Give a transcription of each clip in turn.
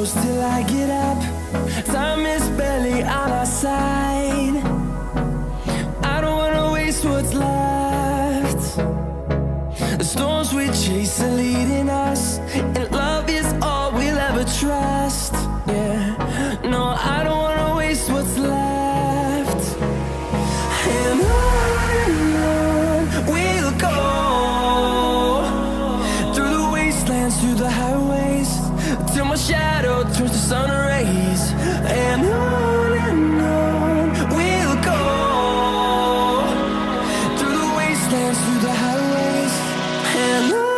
close till I get up. Time is barely on our side. I don't wanna waste what's left. The storms we chase are leading us, and love is all we'll ever trust. Yeah, no, I don't wanna waste what's left. And on we'll go, through the wastelands, through the highways, till my shadow turns to sun rays. And on we'll go, through the wastelands, through the highways, and on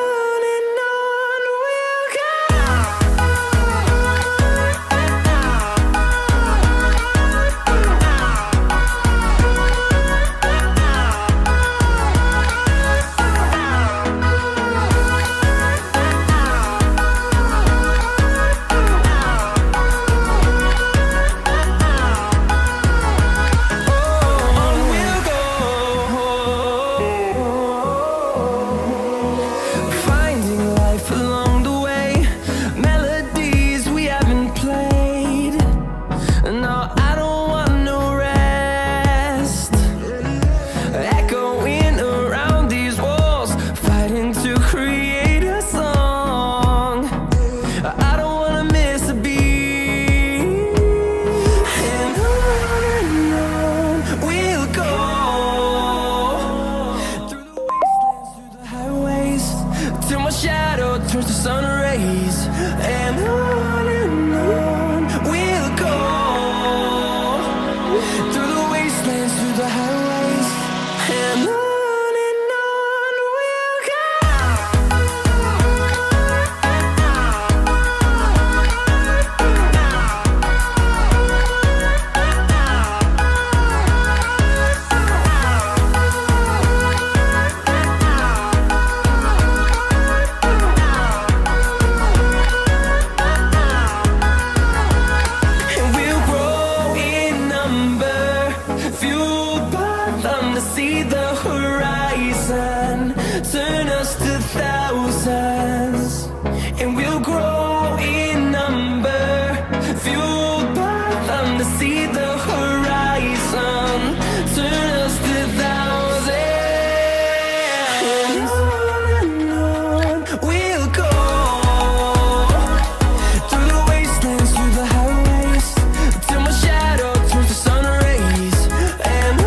we'll go. Till my shadow turns to sun rays. And on we'll go, through the wastelands, through the highways, and on we'll go. See the horizon, turn us to thousands, and we'll grow in number, fueled by them to see the horizon, turn us to thousands. And on we'll go, through the wastelands, through the highways, till my shadow turns to sun rays. And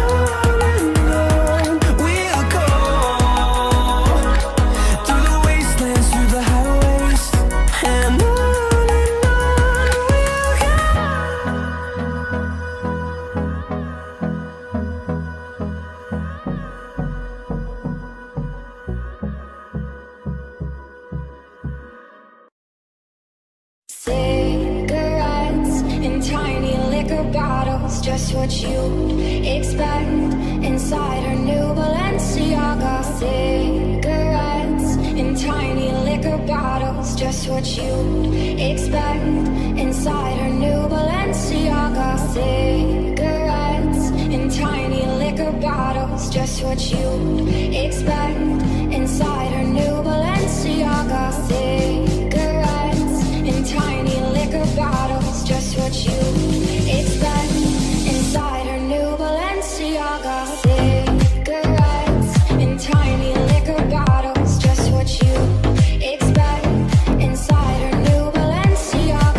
cigarettes in tiny liquor bottles, just what you'd expect inside her new Balenciaga. Cigarettes in tiny liquor bottles, just what you'd expect inside her new Balenciaga. Cigarettes in tiny liquor bottles, just what you'd expect inside her new Balenciaga. Cigarettes in tiny liquor bottles, just what you expect inside her new Balenciaga. Cigarettes in tiny liquor bottles, just what you expect inside her new Balenciaga.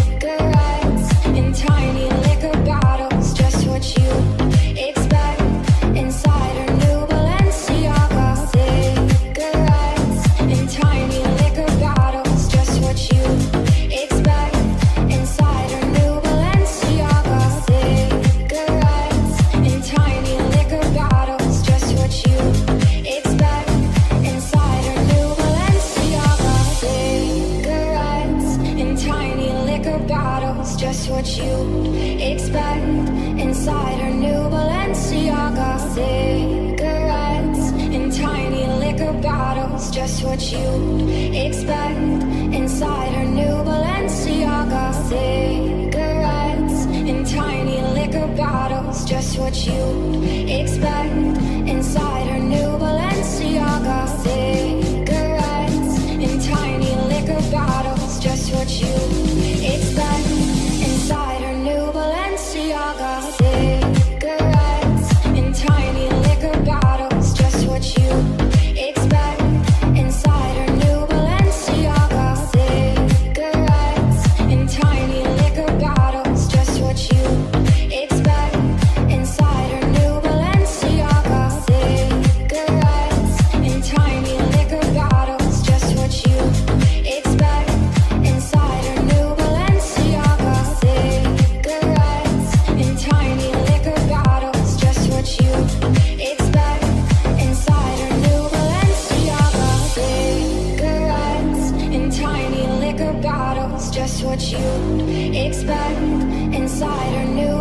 Cigarettes in tiny liquor bottles, just what you expect inside her new Balenciaga. Cigarettes in tiny liquor bottles, just what you expect inside her new Balenciaga. Cigarettes in tiny liquor bottles, just what you expect inside her new Balenciaga. Cigarettes in tiny liquor bottles, just what you expect inside her new Balenciaga. Cigarettes in tiny liquor bottles, just what you expect inside her new Balenciaga. Cigarettes in tiny liquor bottles, just what you expect inside her new Balenciaga. Cigarettes in tiny liquor bottles, just what you inside her new